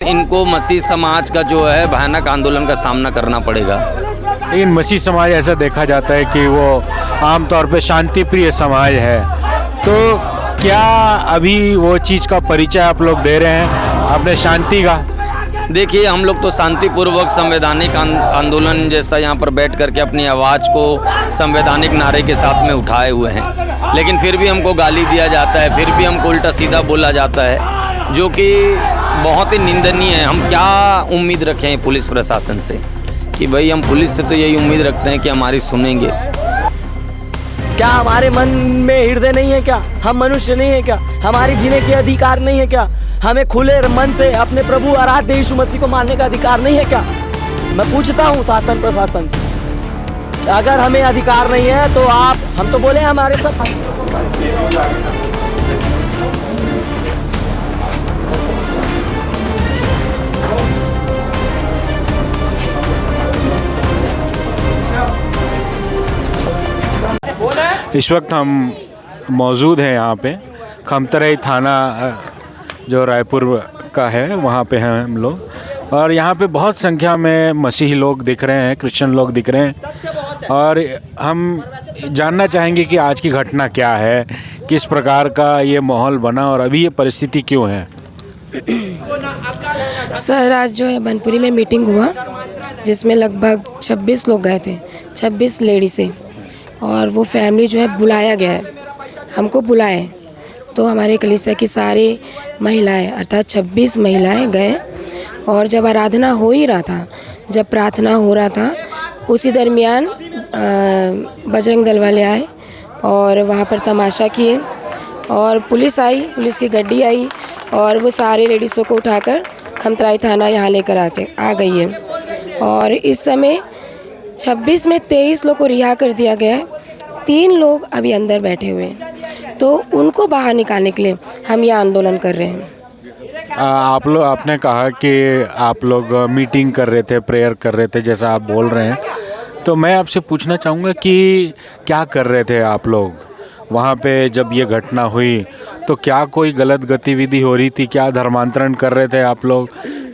इनको मसीह समाज का जो है भयानक आंदोलन का सामना करना पड़ेगा। लेकिन मसीह समाज ऐसा देखा जाता है कि वो आमतौर पे शांति प्रिय समाज है, तो क्या अभी वो चीज़ का परिचय आप लोग दे रहे हैं अपने शांति का? देखिए, हम लोग तो शांतिपूर्वक संवैधानिक आंदोलन जैसा यहाँ पर बैठ करके अपनी आवाज़ को संवैधानिक नारे के साथ में उठाए हुए हैं, लेकिन फिर भी हमको गाली दिया जाता है, फिर भी हमको उल्टा सीधा बोला जाता है, जो कि बहुत ही निंदनीय है। हम क्या उम्मीद रखें पुलिस प्रशासन से कि भाई हम पुलिस से तो यही उम्मीद रखते हैं कि हमारी सुनेंगे। क्या हमारे मन में हृदय नहीं है क्या? हम मनुष्य नहीं है क्या? हमारी जीने के अधिकार नहीं है क्या? हमें खुले मन से अपने प्रभु आराध्य यीशु मसीह को मानने का अधिकार नहीं है क्या? मैं पूछता हूँ शासन प्रशासन से, अगर हमें अधिकार नहीं है तो हम तो बोले हमारे सब इस वक्त हम मौजूद हैं यहाँ पे खमतराई थाना जो रायपुर का है, वहाँ पे हैं हम लोग, और यहाँ पे बहुत संख्या में मसीही लोग दिख रहे हैं, क्रिश्चियन लोग दिख रहे हैं, और हम जानना चाहेंगे कि आज की घटना क्या है, किस प्रकार का ये माहौल बना और अभी ये परिस्थिति क्यों है। सर, आज जो है बनपुरी में मीटिंग हुआ जिसमें लगभग 26 लोग गए थे, 26 लेडी से, और वो फैमिली जो है बुलाया गया है, हमको बुलाए तो हमारे कलीसिया की सारी महिलाएं अर्थात 26 महिलाएं गए, और जब आराधना हो ही रहा था, जब प्रार्थना हो रहा था, उसी दरमियान बजरंग दल वाले आए और वहाँ पर तमाशा किए, और पुलिस आई, पुलिस की गाड़ी आई और वो सारे लेडीज़ों को उठाकर खमतराई थाना यहाँ लेकर आ गई है। और इस समय 26 में 23 लोग को रिहा कर दिया गया है, 3 लोग अभी अंदर बैठे हुए हैं, तो उनको बाहर निकालने के लिए हम ये आंदोलन कर रहे हैं। आपने कहा कि आप लोग मीटिंग कर रहे थे, प्रेयर कर रहे थे, जैसा आप बोल रहे हैं, तो मैं आपसे पूछना चाहूँगा कि क्या कर रहे थे आप लोग वहाँ पे जब ये घटना हुई? तो क्या कोई गलत गतिविधि हो रही थी? क्या धर्मांतरण कर रहे थे आप लोग?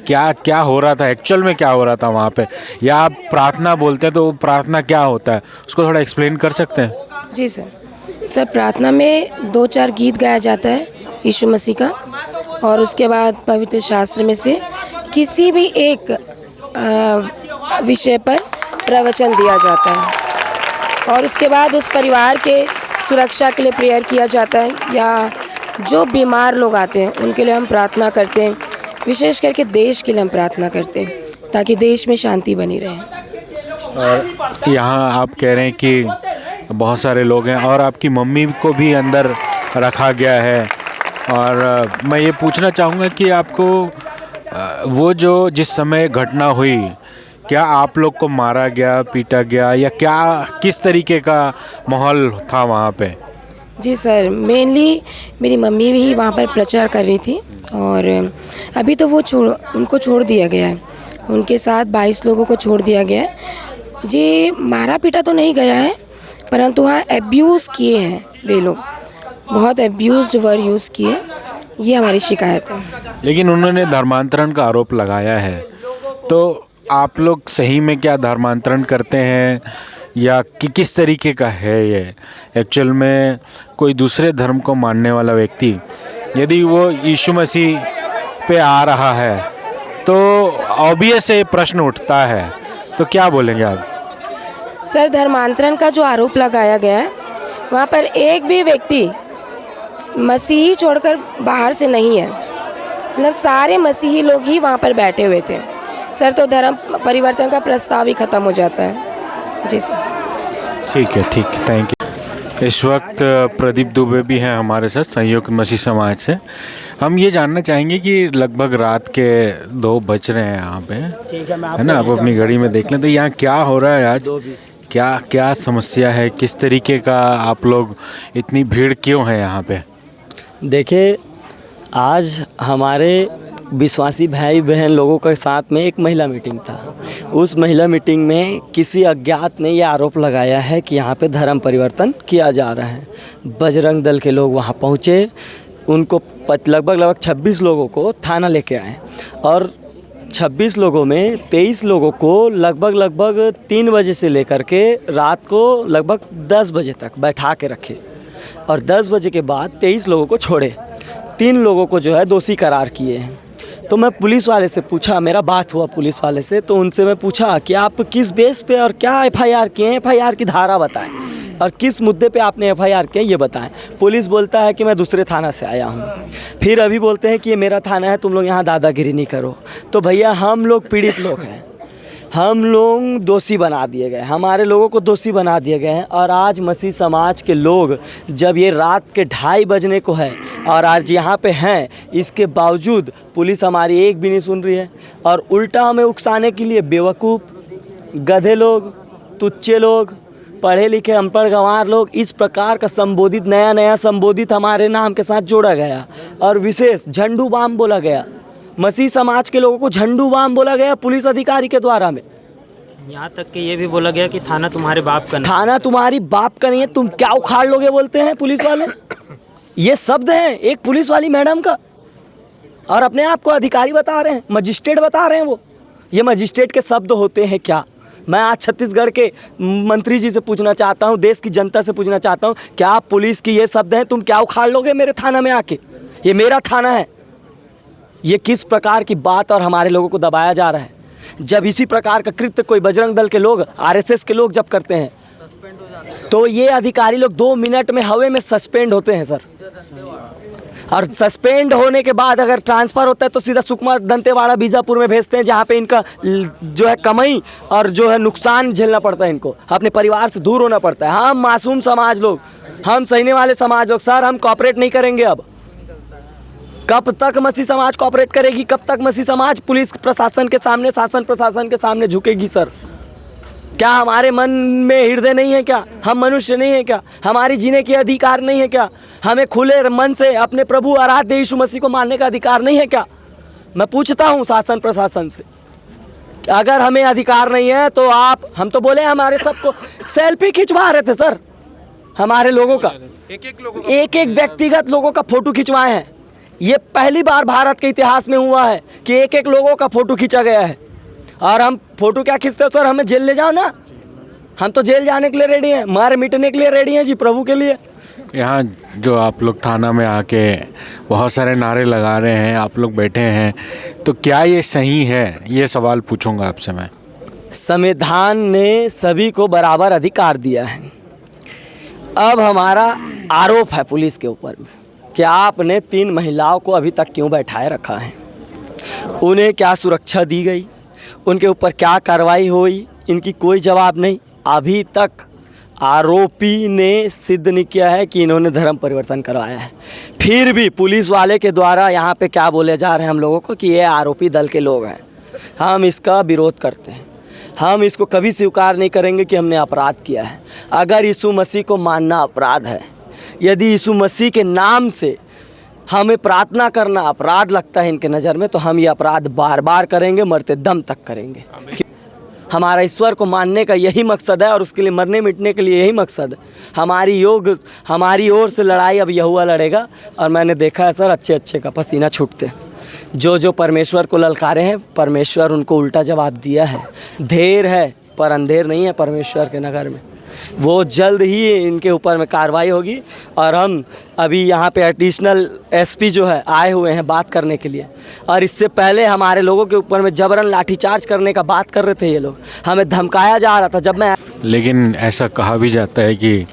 क्या हो रहा था एक्चुअल में, क्या हो रहा था वहाँ पे? या आप प्रार्थना बोलते हैं तो प्रार्थना क्या होता है, उसको थोड़ा एक्सप्लेन कर सकते हैं? जी सर, प्रार्थना में 2-4 गीत गाया जाता है यीशु मसीह का, और उसके बाद पवित्र शास्त्र में से किसी भी एक विषय पर प्रवचन दिया जाता है, और उसके बाद उस परिवार के सुरक्षा के लिए प्रेयर किया जाता है, या जो बीमार लोग आते हैं उनके लिए हम प्रार्थना करते हैं, विशेष करके देश के लिए हम प्रार्थना करते हैं ताकि देश में शांति बनी रहे। और यहाँ आप कह रहे हैं कि बहुत सारे लोग हैं और आपकी मम्मी को भी अंदर रखा गया है, और मैं ये पूछना चाहूँगा कि आपको वो जो जिस समय घटना हुई, क्या आप लोग को मारा गया, पीटा गया, या क्या किस तरीके का माहौल था वहाँ पे? जी सर, मेनली मेरी मम्मी भी वहाँ पर प्रचार कर रही थी, और अभी तो वो उनको छोड़ दिया गया है, उनके साथ 22 लोगों को छोड़ दिया गया है। जी, मारा पीटा तो नहीं गया है, परंतु वहाँ एब्यूज़ किए हैं, वे लोग बहुत एब्यूज़ वर्ड यूज़ किए, ये हमारी शिकायत है। लेकिन उन्होंने धर्मांतरण का आरोप लगाया है, तो आप लोग सही में क्या धर्मांतरण करते हैं, या कि किस तरीके का है ये? एक्चुअल में कोई दूसरे धर्म को मानने वाला व्यक्ति यदि वो यीशु मसीह पे आ रहा है तो ऑब्वियस ये प्रश्न उठता है, तो क्या बोलेंगे आप? सर, धर्मांतरण का जो आरोप लगाया गया है, वहाँ पर एक भी व्यक्ति मसीही छोड़कर बाहर से नहीं है, मतलब सारे मसीही लोग ही वहाँ पर बैठे हुए थे सर, तो धर्म परिवर्तन का प्रस्ताव ही ख़त्म हो जाता है। जी सर, ठीक है, थैंक यू। इस वक्त प्रदीप दुबे भी हैं हमारे साथ, संयुक्त मसीह समाज से। हम ये जानना चाहेंगे कि लगभग रात के 2 बज रहे हैं यहाँ पे, है ना? आप अपनी घड़ी में देख लें, तो यहाँ क्या हो रहा है आज? क्या समस्या है? किस तरीके का आप लोग, इतनी भीड़ क्यों है यहाँ पे? देखिए, आज हमारे विश्वासी भाई बहन लोगों के साथ में एक महिला मीटिंग था। उस महिला मीटिंग में किसी अज्ञात ने यह आरोप लगाया है कि यहाँ पे धर्म परिवर्तन किया जा रहा है। बजरंग दल के लोग वहाँ पहुँचे, उनको लगभग 26 लोगों को थाना लेके आए और 26 लोगों में 23 लोगों को लगभग 3 बजे से लेकर के रात को लगभग 10 बजे तक बैठा के रखे और 10 बजे के बाद 23 लोगों को छोड़े। 3 लोगों को जो है दोषी करार किए हैं। तो मैं पुलिस वाले से पूछा, मेरा बात हुआ पुलिस वाले से, तो उनसे मैं पूछा कि आप किस बेस पे और क्या एफआईआर किए हैं, एफआईआर की धारा बताएं और किस मुद्दे पे आपने एफआईआर किया ये बताएं। पुलिस बोलता है कि मैं दूसरे थाना से आया हूँ। फिर अभी बोलते हैं कि ये मेरा थाना है, तुम लोग यहाँ दादागिरी नहीं करो। तो भैया हम लोग पीड़ित लोग हैं, हम लोग दोषी बना दिए गए, हमारे लोगों को दोषी बना दिए गए हैं। और आज मसीह समाज के लोग जब ये रात के 2:30 बजने को है और आज यहाँ पे हैं, इसके बावजूद पुलिस हमारी एक भी नहीं सुन रही है और उल्टा हमें उकसाने के लिए बेवकूफ़, गधे लोग, तुच्चे लोग, पढ़े लिखे अनपढ़ गंवार लोग इस प्रकार का संबोधित नया संबोधित हमारे नाम के साथ जोड़ा गया और विशेष झंडू बाम बोला गया। मसीह समाज के लोगों को झंडू बाम बोला गया पुलिस अधिकारी के द्वारा में। यहाँ तक कि ये भी बोला गया कि थाना तुम्हारे बाप का नहीं। थाना तुम्हारी बाप का नहीं है, तुम क्या उखाड़ लोगे बोलते हैं पुलिस वाले। ये शब्द हैं एक पुलिस वाली मैडम का और अपने आप को अधिकारी बता रहे हैं, मजिस्ट्रेट बता रहे हैं वो। ये मजिस्ट्रेट के शब्द होते हैं क्या? मैं आज छत्तीसगढ़ के मंत्री जी से पूछना चाहता हूँ, देश की जनता से पूछना चाहता हूँ, क्या पुलिस की ये शब्द हैं, तुम क्या उखाड़ लोगे मेरे थाना में आके? ये मेरा थाना है। ये किस प्रकार की बात और हमारे लोगों को दबाया जा रहा है। जब इसी प्रकार का कृत्य कोई बजरंग दल के लोग, आरएसएस के लोग जब करते हैं तो ये अधिकारी लोग 2 मिनट में हवा में सस्पेंड होते हैं सर। और सस्पेंड होने के बाद अगर ट्रांसफ़र होता है तो सीधा सुकमा, दंतेवाड़ा, बीजापुर में भेजते हैं, जहाँ पे इनका जो है कमाई और जो है नुकसान झेलना पड़ता है, इनको अपने परिवार से दूर होना पड़ता है। हम मासूम समाज लोग, हम सहने वाले समाज लोग सर, हम कॉपरेट नहीं करेंगे। अब कब तक मसीह समाज कॉपरेट करेगी? कब तक मसीह समाज पुलिस प्रशासन के सामने, शासन प्रशासन के सामने झुकेगी सर? क्या हमारे मन में हृदय नहीं है क्या? हम मनुष्य नहीं है क्या? हमारी जीने के अधिकार नहीं है क्या? हमें खुले मन से अपने प्रभु आराध्य यीशु मसीह को मानने का अधिकार नहीं है क्या? मैं पूछता हूँ शासन प्रशासन से, अगर हमें अधिकार नहीं है तो आप, हम तो बोले हमारे सबको सेल्फी खिंचवा रहे थे सर, हमारे लोगों का एक एक व्यक्तिगत लोगों का फोटो खिंचवाए हैं। ये पहली बार भारत के इतिहास में हुआ है कि एक एक लोगों का फोटो खींचा गया है। और हम फोटो क्या खींचते हो सर? हमें जेल ले जाओ ना, हम तो जेल जाने के लिए रेडी हैं, मार मिटने के लिए रेडी हैं जी, प्रभु के लिए। यहाँ जो आप लोग थाना में आके बहुत सारे नारे लगा रहे हैं, आप लोग बैठे हैं, तो क्या ये सही है? ये सवाल पूछूंगा आपसे मैं। संविधान ने सभी को बराबर अधिकार दिया है। अब हमारा आरोप है पुलिस के ऊपर में कि आपने 3 महिलाओं को अभी तक क्यों बैठाए रखा है, उन्हें क्या सुरक्षा दी गई, उनके ऊपर क्या कार्रवाई हुई, इनकी कोई जवाब नहीं। अभी तक आरोपी ने सिद्ध नहीं किया है कि इन्होंने धर्म परिवर्तन करवाया है। फिर भी पुलिस वाले के द्वारा यहाँ पे क्या बोले जा रहे हैं हम लोगों को कि ये आरोपी दल के लोग हैं। हम इसका विरोध करते हैं, हम इसको कभी स्वीकार नहीं करेंगे कि हमने अपराध किया है। अगर यीशु मसीह को मानना अपराध है, यदि यीशु मसीह के नाम से हमें प्रार्थना करना अपराध लगता है इनके नज़र में, तो हम ये अपराध बार बार करेंगे, मरते दम तक करेंगे। हमारा ईश्वर को मानने का यही मकसद है और उसके लिए मरने मिटने के लिए यही मकसद है। हमारी ओर से लड़ाई अब यहोवा लड़ेगा। और मैंने देखा है सर, अच्छे का पसीना छूटते, जो परमेश्वर को ललकारे हैं, परमेश्वर उनको उल्टा जवाब दिया है। देर है पर अंधेर नहीं है परमेश्वर के नगर में। वो जल्द ही इनके ऊपर में कार्रवाई होगी। और हम अभी यहाँ पे एडिशनल एसपी जो है आए हुए हैं बात करने के लिए, और इससे पहले हमारे लोगों के ऊपर में जबरन लाठीचार्ज करने का बात कर रहे थे ये लोग, हमें धमकाया जा रहा था जब मैं। लेकिन ऐसा कहा भी जाता है कि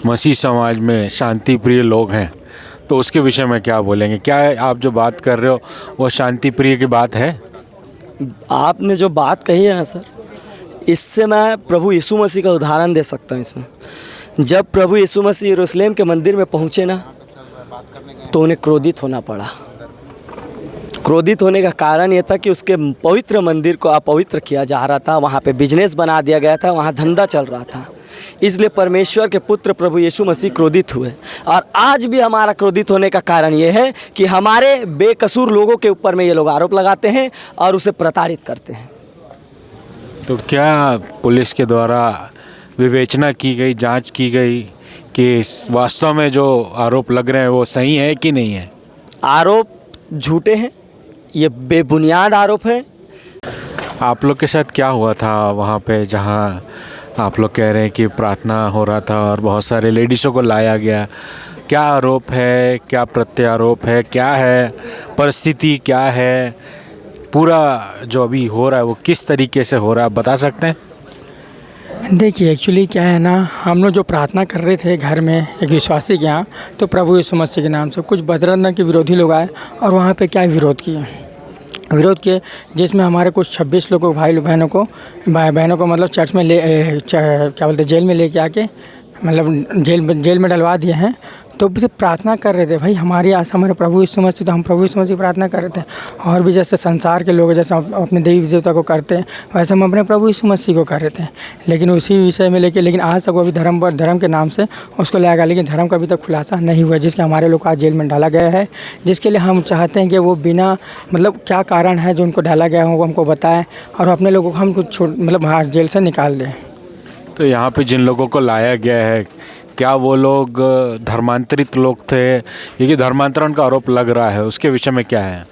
मसीह समाज में शांति प्रिय लोग हैं, तो उसके विषय में क्या बोलेंगे? क्या आप जो बात कर रहे हो वो शांति प्रिय की बात है? आपने जो बात कही है ना सर, इससे मैं प्रभु यीशु मसीह का उदाहरण दे सकता हूँ इसमें। जब प्रभु यीशु मसीह यरूशलेम के मंदिर में पहुँचे ना, तो उन्हें क्रोधित होना पड़ा। क्रोधित होने का कारण ये था कि उसके पवित्र मंदिर को अपवित्र किया जा रहा था, वहाँ पे बिजनेस बना दिया गया था, वहाँ धंधा चल रहा था। इसलिए परमेश्वर के पुत्र प्रभु यीशु मसीह क्रोधित हुए। और आज भी हमारा क्रोधित होने का कारण ये है कि हमारे बेकसूर लोगों के ऊपर में ये लोग आरोप लगाते हैं और उसे प्रताड़ित करते हैं। तो क्या पुलिस के द्वारा विवेचना की गई, जांच की गई कि वास्तव में जो आरोप लग रहे हैं वो सही है कि नहीं है? आरोप झूठे हैं, ये बेबुनियाद आरोप है। आप लोग के साथ क्या हुआ था वहाँ पे जहाँ आप लोग कह रहे हैं कि प्रार्थना हो रहा था और बहुत सारे लेडीज़ों को लाया गया? क्या आरोप है, क्या प्रत्यारोप है, क्या है परिस्थिति, क्या है पूरा जो अभी हो रहा है वो किस तरीके से हो रहा है, आप बता सकते हैं? देखिए एक्चुअली क्या है ना, हम लोग जो प्रार्थना कर रहे थे घर में एक विश्वासी के यहाँ, तो प्रभु यीशु मसीह के नाम से कुछ बजरंग के विरोधी लोग आए और वहाँ पे क्या विरोध किए, जिसमें हमारे कुछ 26 लोगों बहनों को मतलब चर्च में क्या बोलते जेल में लेके आके मतलब जेल में डलवा दिए हैं। तो सिर्फ प्रार्थना कर रहे थे भाई, हमारी आशा हमारे प्रभु यीशु मसीह, तो हम प्रभु यीशु मसीह प्रार्थना कर रहे थे। और भी जैसे संसार के लोग जैसे अपने देवी देवता को करते हैं, वैसे हम अपने प्रभु यीशु मसीह को कर रहे थे। लेकिन उसी विषय में लेकिन आज तक वो अभी धर्म के नाम से उसको लाया गया, लेकिन धर्म का अभी तक खुलासा नहीं हुआ, जिसके हमारे लोग आज जेल में डाला गया है। जिसके लिए हम चाहते हैं कि वो बिना मतलब क्या कारण है जो उनको डाला गया हो वो हमको बताएं और अपने लोगों को हम कुछ मतलब बाहर जेल से निकाल दें। तो यहाँ पे जिन लोगों को लाया गया है, क्या वो लोग धर्मांतरित लोग थे? क्योंकि धर्मांतरण का आरोप लग रहा है, उसके विषय में क्या है?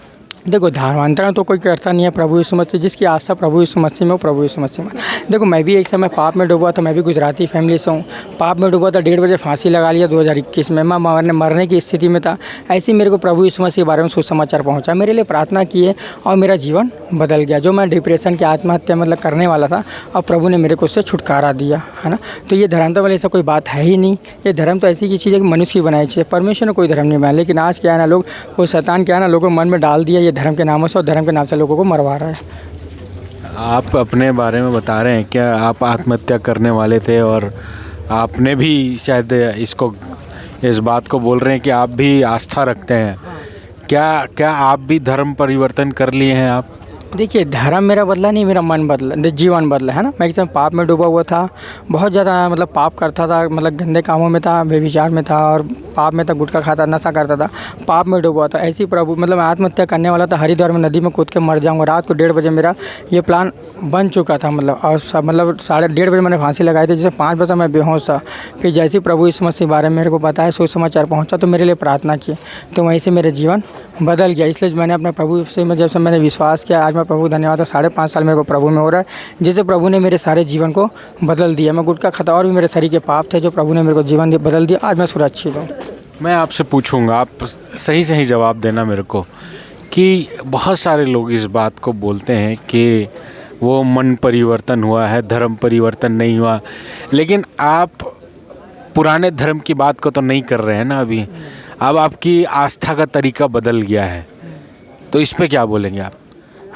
देखो धर्मांतरण तो कोई करता नहीं है, प्रभु यीशु मसीह जिसकी आस्था प्रभु यीशु मसीह में, प्रभु यीशु मसीह में। देखो मैं भी एक समय पाप में डूबा था, मैं भी गुजराती फैमिली से हूँ। पाप में डूबा था, 1:30 बजे फांसी लगा लिया 2021 में। मैं मरने की स्थिति में था। ऐसे ही मेरे को प्रभु यीशु मसीह के बारे में सुसमाचार पहुँचा, मेरे लिए प्रार्थना किए और मेरा जीवन बदल गया। जो मैं डिप्रेशन की आत्महत्या मतलब करने वाला था, और प्रभु ने मेरे को उससे छुटकारा दिया, है ना। तो ये धर्म वाली ऐसा कोई बात है ही नहीं। ये धर्म तो ऐसी की चीज़ है कि मनुष्य की बनाई चीज़ है, परमेश्वर ने कोई धर्म नहीं बनाया। लेकिन आज क्या है ना, लोग वो शैतान क्या है ना, लोगों को मन में डाल दिया ये धर्म के नामों से, और धर्म के नाम से लोगों को मरवा रहा है। आप अपने बारे में बता रहे हैं, क्या आप आत्महत्या करने वाले थे और आपने भी शायद इस बात को बोल रहे हैं कि आप भी आस्था रखते हैं? क्या आप भी धर्म परिवर्तन कर लिए हैं आप? देखिए धर्म मेरा बदला नहीं, मेरा मन बदला, जीवन बदला, है ना। मैं एकदम पाप में डूबा हुआ था, बहुत ज़्यादा मतलब पाप करता था, मतलब गंदे कामों में था, व्यभिचार में था और पाप में था, गुटखा खाता, नशा करता था, पाप में डूबा था। ऐसी प्रभु मतलब मैं आत्महत्या करने वाला था, हरिद्वार में नदी में कूद के मर जाऊँगा। रात को 1:30 बजे मेरा ये प्लान बन चुका था, मतलब और मतलब 1:30 बजे मैंने फांसी लगाई थी, जिससे 5 बजे मैं बेहोश था। फिर जैसे प्रभु यीशु मसीह बारे में मेरे को पता है, सुसमाचार पहुँचा, तो मेरे लिए प्रार्थना की, तो वहीं से मेरा जीवन बदल गया। इसलिए मैंने अपने प्रभु से जब से मैंने विश्वास किया, आज मैं प्रभु धन्यवाद, 5.5 साल मेरे को प्रभु में हो रहा है, जिससे प्रभु ने मेरे सारे जीवन को बदल दिया। मैं गुटखा खाता और भी मेरे शरीर के पाप थे, जो प्रभु ने मेरे को जीवन बदल दिया। आज मैं सुरक्षित हूँ। मैं आपसे पूछूंगा, आप सही जवाब देना मेरे को, कि बहुत सारे लोग इस बात को बोलते हैं कि वो मन परिवर्तन हुआ है, धर्म परिवर्तन नहीं हुआ, लेकिन आप पुराने धर्म की बात को तो नहीं कर रहे हैं ना अभी। अब आपकी आस्था का तरीका बदल गया है, तो इस पे क्या बोलेंगे आप?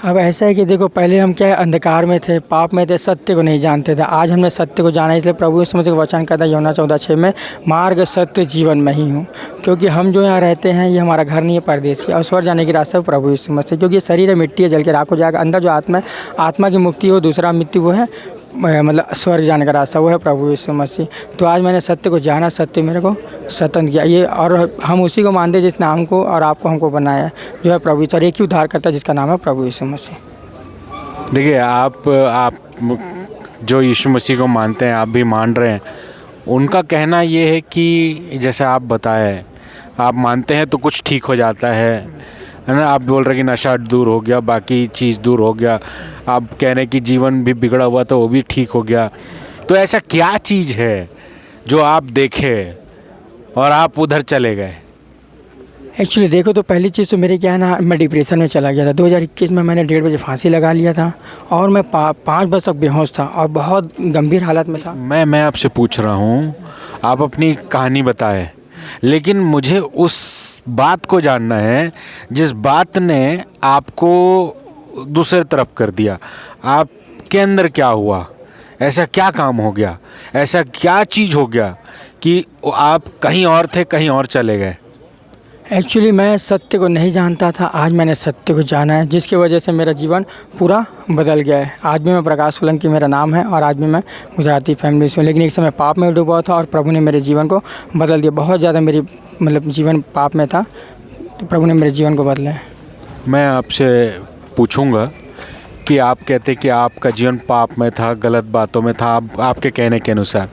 अब ऐसा है कि देखो पहले हम क्या अंधकार में थे, पाप में थे, सत्य को नहीं जानते थे। आज हमने सत्य को जाना, इसलिए प्रभु यीशु मसीह का वचन कहता है यूहन्ना 14:6 में, मार्ग सत्य जीवन में ही हूँ। क्योंकि हम जो यहाँ रहते हैं ये हमारा घर नहीं है, परदेश है, और स्वर्ग जाने की रास्ता है प्रभु यीशु मसीह। क्योंकि शरीर है मिट्टी है, जल के राख हो जाएगा। अंदर जो आत्मा है, आत्मा की मुक्ति हो, दूसरा मृत्यु वो है मतलब स्वर्ग जाने का रास्ता, वो है प्रभु यीशु मसीह। तो आज मैंने सत्य को जाना, सत्य मेरे को स्वतंत्र किया ये, और हम उसी को मानते हैं जिसने हमको और आपको हमको बनाया है, जो है प्रभु यीशु। एक ही उद्धार करता है जिसका नाम है प्रभु यीशु मसीह। देखिए आप जो यीशु मसीह को मानते हैं, आप भी मान रहे हैं, उनका कहना ये है कि जैसे आप बताए, आप मानते हैं तो कुछ ठीक हो जाता है ना। आप बोल रहे कि नशा दूर हो गया, बाकी चीज़ दूर हो गया, आप कह रहे हैं कि जीवन भी बिगड़ा हुआ तो वो भी ठीक हो गया। तो ऐसा क्या चीज़ है जो आप देखे और आप उधर चले गए? एक्चुअली देखो तो पहली चीज़ तो मेरे क्या है ना, मैं डिप्रेशन में चला गया था। 2021 में मैंने 1:30 बजे फांसी लगा लिया था और मैं 5 बजे तक बेहोश था और बहुत गंभीर हालत में था। मैं आपसे पूछ रहा हूँ, आप अपनी कहानी बताएं, लेकिन मुझे उस बात को जानना है जिस बात ने आपको दूसरे तरफ कर दिया। आपके अंदर क्या हुआ? ऐसा क्या काम हो गया? ऐसा क्या चीज़ हो गया कि आप कहीं और थे, कहीं और चले गए? एक्चुअली मैं सत्य को नहीं जानता था, आज मैंने सत्य को जाना है, जिसकी वजह से मेरा जीवन पूरा बदल गया है। आज भी मैं प्रकाश सोलंकी मेरा नाम है और आज भी मैं गुजराती फैमिली से हूँ, लेकिन एक समय पाप में डूबा था और प्रभु ने मेरे जीवन को बदल दिया। बहुत ज़्यादा मेरी मतलब जीवन पाप में था, तो प्रभु ने मेरे जीवन को बदला है। मैं आपसे पूछूंगा कि आप कहते कि आपका जीवन पाप में था, गलत बातों में था, आपके कहने के अनुसार,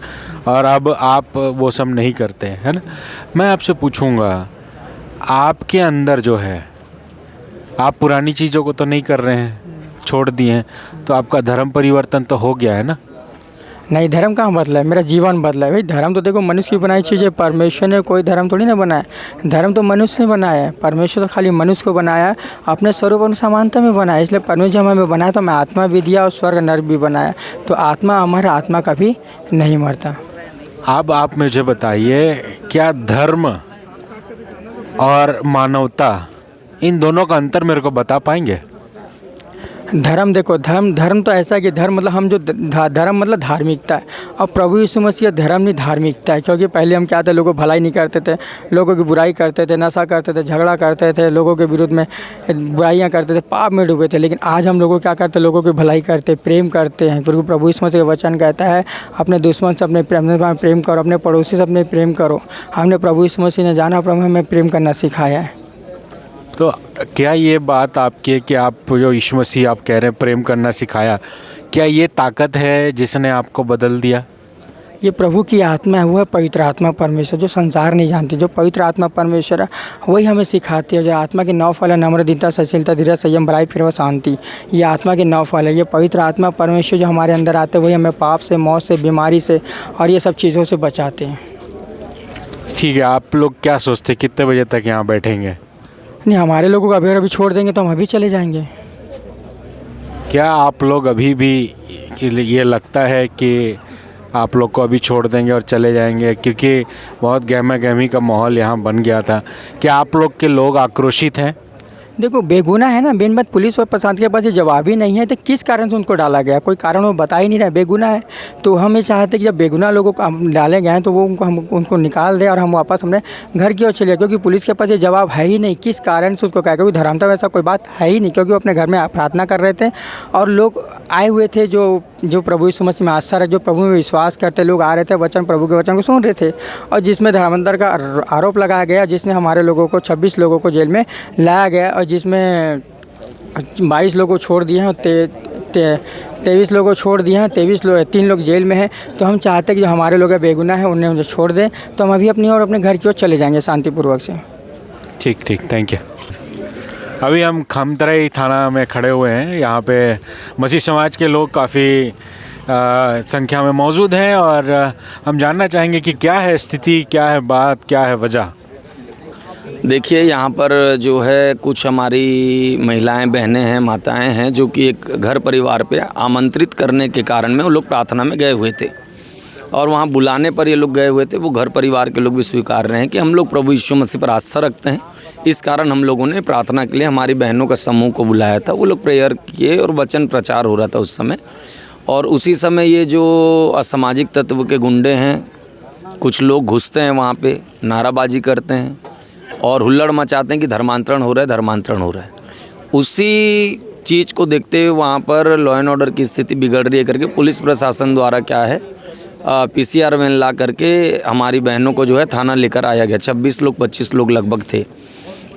और अब आप वो सब नहीं करते हैं, है ना। मैं आपसे पूछूंगा, आपके अंदर जो है, आप पुरानी चीज़ों को तो नहीं कर रहे हैं, छोड़ दिए हैं, तो आपका धर्म परिवर्तन तो हो गया है ना? नहीं, धर्म कहाँ बदला है, मेरा जीवन बदला है भाई। धर्म तो देखो मनुष्य की बनाई चीज़ है, परमेश्वर ने कोई धर्म थोड़ी ना बनाया। धर्म तो मनुष्य ने बनाया है, परमेश्वर तो खाली मनुष्य को बनाया है, अपने स्वरूप और समानता में बनाया। इसलिए परमेश्वर हमें बनाया तो हमें आत्मा भी दिया और स्वर्ग नरक भी बनाया। तो आत्मा, हमारा आत्मा कभी नहीं मरता। अब आप मुझे बताइए, क्या धर्म और मानवता, इन दोनों का अंतर मेरे को बता पाएंगे? धर्म देखो, धर्म तो ऐसा है कि धर्म मतलब हम जो धर्म मतलब धार्मिकता है। और प्रभु यीशु मसीह धर्म नहीं धार्मिकता है। क्योंकि पहले हम क्या थे, लोगों को भलाई नहीं करते थे, लोगों की बुराई करते थे, नशा करते थे, झगड़ा करते थे, लोगों के विरुद्ध में बुराइयां करते थे, पाप में डूबे थे। लेकिन आज हम लोगों क्या करते हैं, लोगों की भलाई करते, प्रेम करते हैं। क्योंकि प्रभु यीशु मसीह का वचन कहता है, अपने दुश्मन से अपने प्रेम करो, अपने पड़ोसी से अपने प्रेम करो। हमने प्रभु यीशु मसीह ने जाना, प्रभु हमें प्रेम करना सिखाया है। तो क्या ये बात आपकी है कि आप जो यीशु मसीह आप कह रहे हैं प्रेम करना सिखाया, क्या ये ताकत है जिसने आपको बदल दिया? ये प्रभु की आत्मा है, वो है पवित्र आत्मा परमेश्वर, जो संसार नहीं जानती। जो पवित्र आत्मा परमेश्वर है वही हमें सिखाती है। जो आत्मा के 9 फल है, नम्र, दीनता, सहनशीलता, धीरज, संयम, बड़ाई, फिर वह शांति। ये आत्मा के 9 फल है। ये पवित्र आत्मा परमेश्वर जो हमारे अंदर आते हैं, वही हमें पाप से, मौत से, बीमारी से और ये सब चीज़ों से बचाते हैं। ठीक है, आप लोग क्या सोचते कितने बजे तक यहाँ बैठेंगे? नहीं, हमारे लोगों को अभी छोड़ देंगे तो हम अभी चले जाएंगे। क्या आप लोग अभी भी ये लगता है कि आप लोग को अभी छोड़ देंगे और चले जाएंगे? क्योंकि बहुत गहमा गहमी का माहौल यहाँ बन गया था। क्या आप लोग के लोग आक्रोशित हैं? देखो, बेगुनाह है ना, बेनबद पुलिस और प्रशासन के पास ये जवाब ही नहीं है तो किस कारण से उनको डाला गया, कोई कारण वो बता ही नहीं रहा, बेगुनाह है। तो हम ये चाहते कि जब बेगुनाह लोगों को हम डाले गए हैं तो वो उनको निकाल दें और हम वापस अपने घर की ओर चले। क्योंकि पुलिस के पास ये जवाब है ही नहीं किस कारण से उसको कहा, क्योंकि धर्मता वैसा कोई बात है ही नहीं। क्योंकि वो अपने घर में प्रार्थना कर रहे थे और लोग आए हुए थे जो प्रभु यीशु मसीह में आस्था रखे, जो प्रभु में विश्वास करते लोग आ रहे थे, वचन प्रभु के वचन को सुन रहे थे। और जिसमें धर्मांतर का आरोप लगाया गया, जिसने हमारे लोगों को 26 लोगों को जेल में लाया गया और जिसमें 22 लोगों को छोड़ दिए हैं और 23 लोगों को छोड़ दिए हैं, 3 लोग जेल में हैं। तो हम चाहते हैं कि जो हमारे लोग बेगुनाह हैं उन्हें मुझे छोड़ दें, तो हम अभी अपनी और अपने घर की ओर चले जाएंगे शांतिपूर्वक से। ठीक, थैंक यू। अभी हम खमतराई थाना में खड़े हुए हैं। यहाँ पे मसीह समाज के लोग काफ़ी संख्या में मौजूद हैं और हम जानना चाहेंगे कि क्या है स्थिति, क्या है बात, क्या है वजह। देखिए, यहाँ पर जो है कुछ हमारी महिलाएं, बहनें हैं, माताएं हैं, जो कि एक घर परिवार पे आमंत्रित करने के कारण में वो लोग प्रार्थना में गए हुए थे और वहाँ बुलाने पर ये लोग गए हुए थे। वो घर परिवार के लोग भी स्वीकार रहे हैं कि हम लोग प्रभु यीशु मसीह पर आस्था रखते हैं। इस कारण हम लोगों ने प्रार्थना के लिए हमारी बहनों का समूह को बुलाया था। वो लोग प्रेयर किए और वचन प्रचार हो रहा था उस समय। और उसी समय ये जो असामाजिक तत्व के गुंडे हैं, कुछ लोग घुसते हैं वहाँ पे, नाराबाजी करते हैं और हुल्लड़ मचाते हैं कि धर्मांतरण हो रहा है, धर्मांतरण हो रहा है। उसी चीज़ को देखते हुए वहाँ पर लॉ एंड ऑर्डर की स्थिति बिगड़ रही है करके पुलिस प्रशासन द्वारा क्या है PCR वैन ला करके हमारी बहनों को जो है थाना लेकर आया गया। 26 लोग 25 लोग लगभग थे।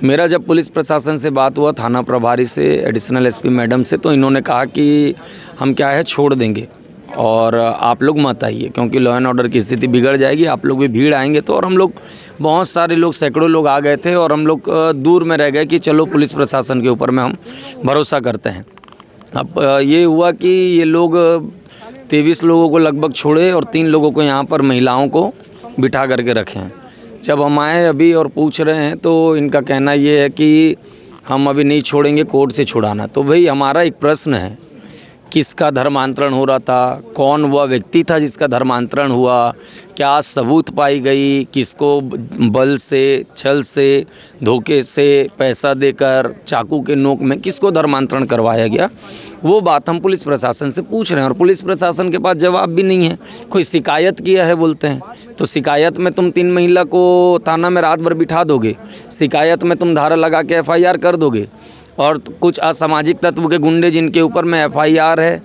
मेरा जब पुलिस प्रशासन से बात हुआ, थाना प्रभारी से, एडिशनल SP मैडम से, तो इन्होंने कहा कि हम क्या है छोड़ देंगे और आप लोग मत आइए क्योंकि लॉ एंड ऑर्डर की स्थिति बिगड़ जाएगी, आप लोग भी भीड़ आएंगे। तो और हम लोग बहुत सारे लोग, सैकड़ों लोग आ गए थे और हम लोग दूर में रह गए कि चलो पुलिस प्रशासन के ऊपर में हम भरोसा करते हैं। अब ये हुआ कि ये लोग 23 लोगों को लगभग छोड़े और 3 लोगों को यहाँ पर महिलाओं को बिठा करके रखे हैं। जब हम आए अभी और पूछ रहे हैं तो इनका कहना ये है कि हम अभी नहीं छोड़ेंगे, कोर्ट से छुड़ाना। तो भाई हमारा एक प्रश्न है, किसका धर्मांतरण हो रहा था, कौन वह व्यक्ति था जिसका धर्मांतरण हुआ, क्या सबूत पाई गई, किसको बल से, छल से, धोखे से, पैसा देकर, चाकू के नोक में किसको धर्मांतरण करवाया गया, वो बात हम पुलिस प्रशासन से पूछ रहे हैं। और पुलिस प्रशासन के पास जवाब भी नहीं है। कोई शिकायत किया है बोलते हैं, तो शिकायत में तुम 3 महिला को थाना में रात भर बिठा दोगे, शिकायत में तुम धारा लगा के FIR कर दोगे और कुछ असामाजिक तत्व के गुंडे जिनके ऊपर में FIR है,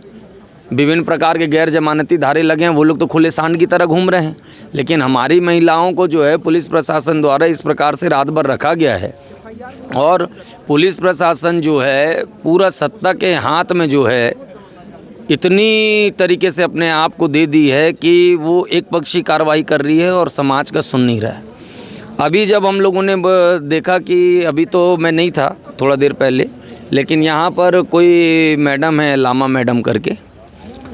विभिन्न प्रकार के गैर जमानती धारे लगे हैं, वो लोग तो खुले सांड की तरह घूम रहे हैं। लेकिन हमारी महिलाओं को जो है पुलिस प्रशासन द्वारा इस प्रकार से रात भर रखा गया है और पुलिस प्रशासन जो है पूरा सत्ता के हाथ में जो है इतनी तरीके से अपने आप को दे दी है कि वो एक पक्षी कार्रवाई कर रही है और समाज का सुन नहीं रहा है। अभी जब हम लोगों ने देखा कि अभी तो मैं नहीं था थोड़ा देर पहले, लेकिन यहाँ पर कोई मैडम है, लामा मैडम करके,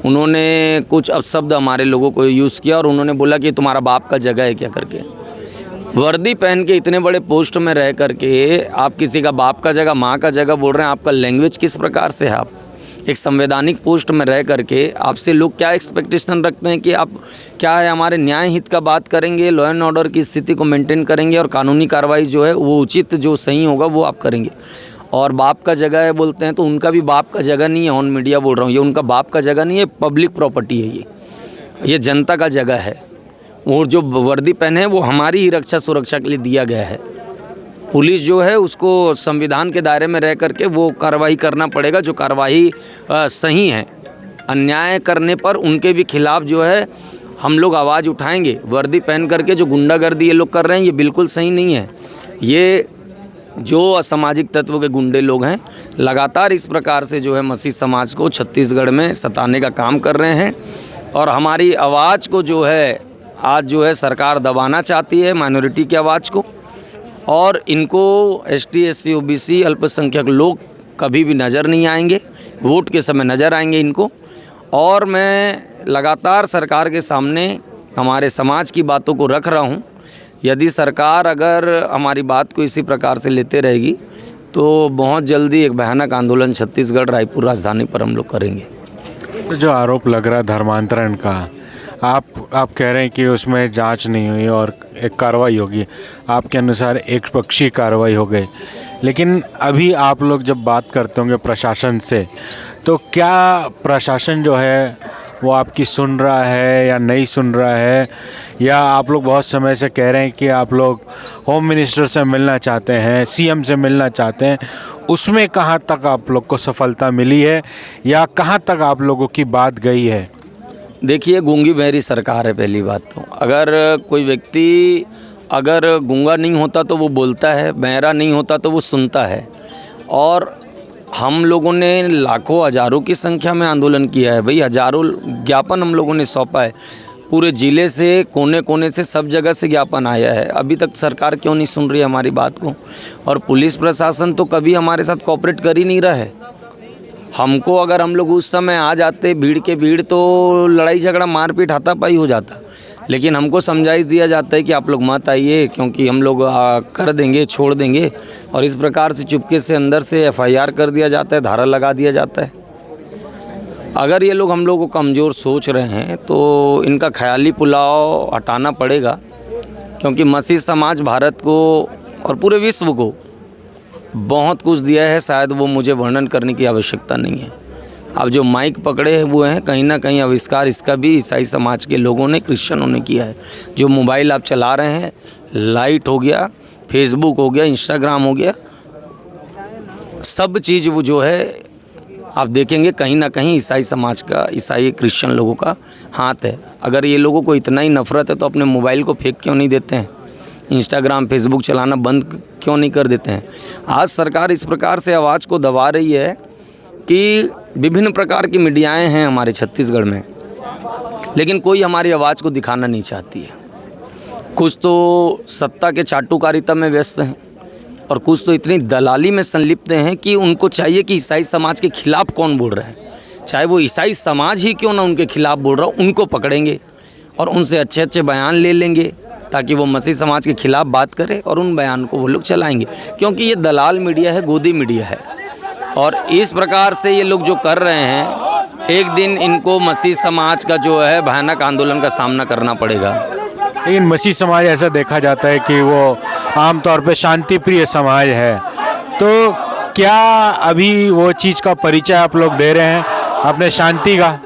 उन्होंने कुछ अपशब्द हमारे लोगों को यूज़ किया और उन्होंने बोला कि तुम्हारा बाप का जगह है क्या करके। वर्दी पहन के इतने बड़े पोस्ट में रह करके आप किसी का बाप का जगह, माँ का जगह बोल रहे हैं। आपका लैंग्वेज किस प्रकार से है? आप एक संवैधानिक पोस्ट में रह करके आपसे लोग क्या एक्सपेक्टेशन रखते हैं कि आप क्या है, हमारे न्याय हित का बात करेंगे, लॉ एंड ऑर्डर की स्थिति को मेंटेन करेंगे और कानूनी कार्रवाई जो है वो उचित, जो सही होगा वो आप करेंगे। और बाप का जगह है बोलते हैं, तो उनका भी बाप का जगह नहीं है। ऑन मीडिया बोल रहा हूँ, ये उनका बाप का जगह नहीं है, पब्लिक प्रॉपर्टी है, ये जनता का जगह है। और जो वर्दी पहने हैं वो हमारी ही रक्षा सुरक्षा के लिए दिया गया है। पुलिस जो है उसको संविधान के दायरे में रह करके वो कार्रवाई करना पड़ेगा, जो कार्रवाई सही है। अन्याय करने पर उनके भी खिलाफ जो है हम लोग आवाज़ उठाएंगे। वर्दी पहन करके जो गुंडागर्दी ये लोग कर रहे हैं, ये बिल्कुल सही नहीं है। ये जो असामाजिक तत्व के गुंडे लोग हैं, लगातार इस प्रकार से जो है मसीह समाज को छत्तीसगढ़ में सताने का काम कर रहे हैं और हमारी आवाज़ को जो है आज जो है सरकार दबाना चाहती है, माइनॉरिटी की आवाज़ को। और इनको ST SC OBC अल्पसंख्यक लोग कभी भी नज़र नहीं आएंगे, वोट के समय नज़र आएंगे इनको। और मैं लगातार सरकार के सामने हमारे समाज की बातों को रख रहा हूँ। यदि सरकार अगर हमारी बात को इसी प्रकार से लेते रहेगी तो बहुत जल्दी एक भयानक आंदोलन छत्तीसगढ़ रायपुर राजधानी पर हम लोग करेंगे। तो जो आरोप लग रहा है धर्मांतरण का, आप कह रहे हैं कि उसमें जांच नहीं हुई और एक कार्रवाई होगी, आपके अनुसार एक पक्षीय कार्रवाई हो गई। लेकिन अभी आप लोग जब बात करते होंगे प्रशासन से, तो क्या प्रशासन जो है वो आपकी सुन रहा है या नहीं सुन रहा है? या आप लोग बहुत समय से कह रहे हैं कि आप लोग होम मिनिस्टर से मिलना चाहते हैं, CM से मिलना चाहते हैं, उसमें कहाँ तक आप लोग को सफलता मिली है या कहाँ तक आप लोगों की बात गई है? देखिए, गूंगी बहरी सरकार है। पहली बात तो अगर कोई व्यक्ति अगर गूंगा नहीं होता तो वो बोलता है, बहरा नहीं होता तो वो सुनता है। और हम लोगों ने लाखों हज़ारों की संख्या में आंदोलन किया है भाई, हज़ारों ज्ञापन हम लोगों ने सौंपा है। पूरे ज़िले से, कोने कोने से, सब जगह से ज्ञापन आया है। अभी तक सरकार क्यों नहीं सुन रही है हमारी बात को? और पुलिस प्रशासन तो कभी हमारे साथ कोऑपरेट कर ही नहीं रहा है। हमको अगर हम लोग उस समय आ जाते भीड़ के भीड़, तो लड़ाई झगड़ा मारपीट हाथापाई हो जाता। लेकिन हमको समझाइश दिया जाता है कि आप लोग मत आइए, क्योंकि हम लोग कर देंगे, छोड़ देंगे। और इस प्रकार से चुपके से अंदर से FIR कर दिया जाता है, धारा लगा दिया जाता है। अगर ये लोग हम लोग को कमज़ोर सोच रहे हैं तो इनका ख्याली पुलाव हटाना पड़ेगा, क्योंकि मसीह समाज भारत को और पूरे विश्व को बहुत कुछ दिया है। शायद वो मुझे वर्णन करने की आवश्यकता नहीं है। अब जो माइक पकड़े हुए हैं, कहीं ना कहीं आविष्कार इसका भी ईसाई समाज के लोगों ने, क्रिश्चियनों ने किया है। जो मोबाइल आप चला रहे हैं, लाइट हो गया, फेसबुक हो गया, इंस्टाग्राम हो गया, सब चीज़ वो जो है आप देखेंगे कहीं ना कहीं ईसाई समाज का, ईसाई क्रिश्चियन लोगों का हाथ है। अगर ये लोगों को इतना ही नफरत है तो अपने मोबाइल को फेंक क्यों नहीं देते हैं? इंस्टाग्राम, फेसबुक चलाना बंद क्यों नहीं कर देते हैं? आज सरकार इस प्रकार से आवाज़ को दबा रही है कि विभिन्न प्रकार की मीडियाएं हैं हमारे छत्तीसगढ़ में, लेकिन कोई हमारी आवाज़ को दिखाना नहीं चाहती है। कुछ तो सत्ता के चाटुकारिता में व्यस्त हैं और कुछ तो इतनी दलाली में संलिप्त हैं कि उनको चाहिए कि ईसाई समाज के खिलाफ कौन बोल रहा है, चाहे वो ईसाई समाज ही क्यों ना उनके खिलाफ बोल रहा हो, उनको पकड़ेंगे और उनसे अच्छे अच्छे बयान ले लेंगे ताकि वो मसीह समाज के खिलाफ बात करे और उन बयान को वो लोग चलाएंगे। क्योंकि ये दलाल मीडिया है, गोदी मीडिया है। और इस प्रकार से ये लोग जो कर रहे हैं, एक दिन इनको मसीह समाज का जो है भयानक आंदोलन का सामना करना पड़ेगा। लेकिन मसीह समाज ऐसा देखा जाता है कि वो आमतौर पे शांति प्रिय समाज है, तो क्या अभी वो चीज़ का परिचय आप लोग दे रहे हैं अपने शांति का?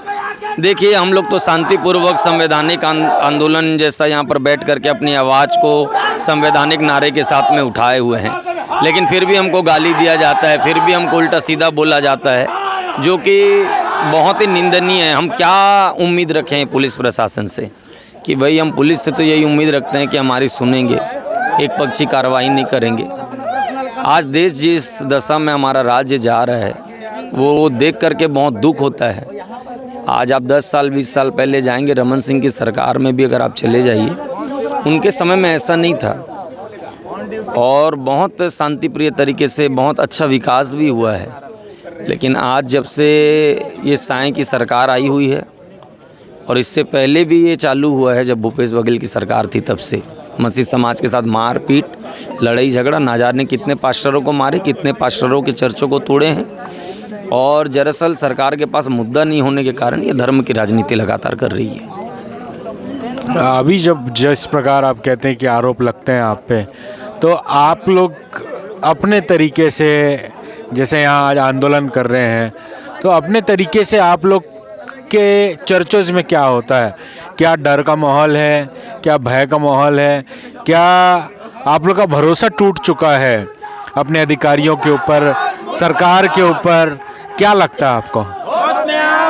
देखिए, हम लोग तो शांतिपूर्वक संवैधानिक आंदोलन जैसा यहाँ पर बैठ करके अपनी आवाज़ को संवैधानिक नारे के साथ में उठाए हुए हैं, लेकिन फिर भी हमको गाली दिया जाता है, फिर भी हमको उल्टा सीधा बोला जाता है, जो कि बहुत ही निंदनीय है। हम क्या उम्मीद रखें पुलिस प्रशासन से कि भाई हम पुलिस से तो यही उम्मीद रखते हैं कि हमारी सुनेंगे, एक पक्षी कार्रवाई नहीं करेंगे। आज देश जिस दशा में हमारा राज्य जा रहा है वो देख करके बहुत दुख होता है। आज आप 10 साल 20 साल पहले जाएंगे, रमन सिंह की सरकार में भी अगर आप चले जाइए, उनके समय में ऐसा नहीं था। और बहुत शांति प्रिय तरीके से बहुत अच्छा विकास भी हुआ है। लेकिन आज जब से ये साएं की सरकार आई हुई है, और इससे पहले भी ये चालू हुआ है जब भूपेश बघेल की सरकार थी, तब से मसीह समाज के साथ मारपीट, लड़ाई झगड़ा, ना जाने कितने पास्टरों को मारे, कितने पास्टरों के चर्चों को तोड़े हैं। और दरअसल सरकार के पास मुद्दा नहीं होने के कारण ये धर्म की राजनीति लगातार कर रही है। अभी जब जिस प्रकार आप कहते हैं कि आरोप लगते हैं आप पे, तो आप लोग अपने तरीके से, जैसे यहाँ आज आंदोलन कर रहे हैं, तो अपने तरीके से आप लोग के चर्चों में क्या होता है? क्या डर का माहौल है? क्या भय का माहौल है? क्या आप लोग का भरोसा टूट चुका है अपने अधिकारियों के ऊपर, सरकार के ऊपर? क्या लगता है आपको?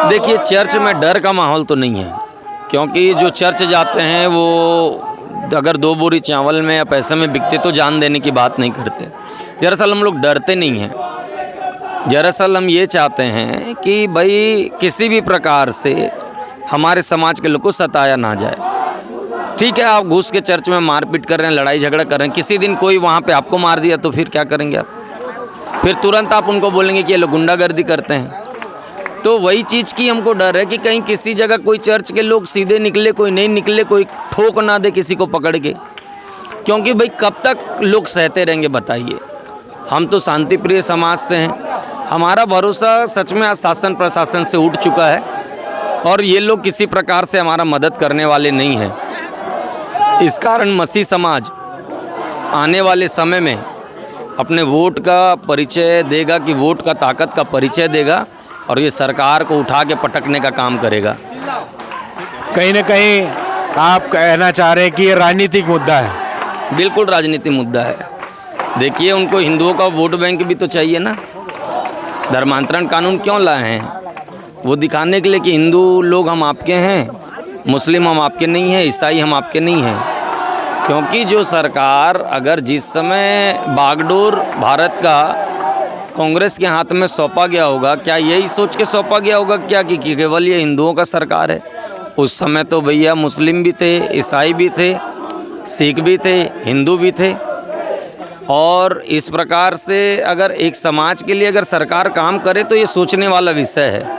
देखिए, चर्च में डर का माहौल तो नहीं है, क्योंकि जो चर्च जाते हैं वो अगर 2 बोरी चावल में या पैसे में बिकते तो जान देने की बात नहीं करते। दरअसल हम लोग डरते नहीं हैं। दरअसल हम ये चाहते हैं कि भाई किसी भी प्रकार से हमारे समाज के लोग को सताया ना जाए। ठीक है, आप घुस के चर्च में मारपीट कर रहे हैं, लड़ाई झगड़ा कर रहे हैं, किसी दिन कोई वहाँ पे आपको मार दिया तो फिर क्या करेंगे आप? फिर तुरंत आप उनको बोलेंगे कि ये लोग गुंडागर्दी करते हैं। तो वही चीज़ की हमको डर है कि कहीं किसी जगह कोई चर्च के लोग सीधे निकले, कोई नहीं निकले, कोई ठोक ना दे किसी को पकड़ के। क्योंकि भाई कब तक लोग सहते रहेंगे बताइए? हम तो शांति प्रिय समाज से हैं। हमारा भरोसा सच में आज शासन प्रशासन से उठ चुका है, और ये लोग किसी प्रकार से हमारा मदद करने वाले नहीं हैं। इस कारण मसीह समाज आने वाले समय में अपने वोट का परिचय देगा, कि वोट का ताकत का परिचय देगा, और ये सरकार को उठा के पटकने का काम करेगा। कहीं ना कहीं आप कहना चाह रहे हैं कि ये राजनीतिक मुद्दा है? बिल्कुल राजनीतिक मुद्दा है। देखिए, उनको हिंदुओं का वोट बैंक भी तो चाहिए ना। धर्मांतरण कानून क्यों लाए हैं? वो दिखाने के लिए कि हिंदू लोग हम आपके हैं, मुस्लिम हम आपके नहीं हैं, ईसाई हम आपके नहीं हैं। क्योंकि जो सरकार अगर जिस समय बागडोर भारत का कांग्रेस के हाथ में सौंपा गया होगा, क्या यही सोच के सौंपा गया होगा क्या कि केवल ये हिंदुओं का सरकार है? उस समय तो भैया मुस्लिम भी थे, ईसाई भी थे, सिख भी थे, हिंदू भी थे। और इस प्रकार से अगर एक समाज के लिए अगर सरकार काम करे तो ये सोचने वाला विषय है।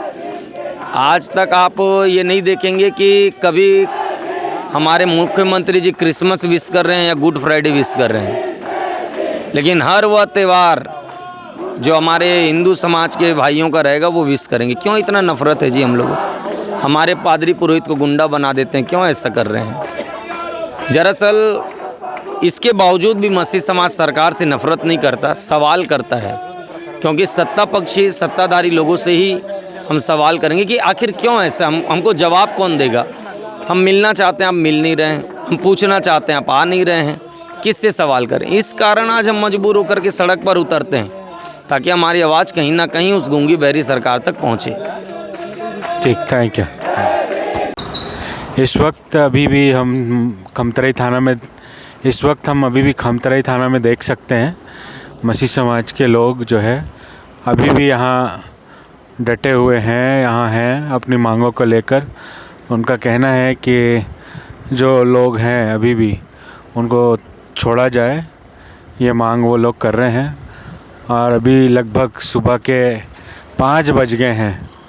आज तक आप ये नहीं देखेंगे कि कभी हमारे मुख्यमंत्री जी क्रिसमस विश कर रहे हैं या गुड फ्राइडे विश कर रहे हैं, लेकिन हर वह त्यौहार जो हमारे हिंदू समाज के भाइयों का रहेगा वो विश करेंगे। क्यों इतना नफरत है जी हम लोगों से? हमारे पादरी पुरोहित को गुंडा बना देते हैं, क्यों ऐसा कर रहे हैं? दरअसल इसके बावजूद भी मसीह समाज सरकार से नफरत नहीं करता, सवाल करता है। क्योंकि सत्ता पक्षी सत्ताधारी लोगों से ही हम सवाल करेंगे कि आखिर क्यों ऐसा, हमको जवाब कौन देगा? हम मिलना चाहते हैं, आप मिल नहीं रहे हैं, हम पूछना चाहते हैं, आप आ नहीं रहे हैं, किससे सवाल करें? इस कारण आज हम मजबूर होकर के सड़क पर उतरते हैं, ताकि हमारी आवाज़ कहीं ना कहीं उस गूंगी बहरी सरकार तक पहुँचे। ठीक, थैंक यू। इस वक्त अभी भी हम खमतराई थाना में देख सकते हैं मसीह समाज के लोग जो है अभी भी यहाँ डटे हुए हैं, यहाँ हैं अपनी मांगों को लेकर। उनका कहना है कि जो लोग हैं अभी भी उनको छोड़ा जाए, ये मांग वो लोग कर रहे हैं। और अभी लगभग सुबह के 5 बज गए हैं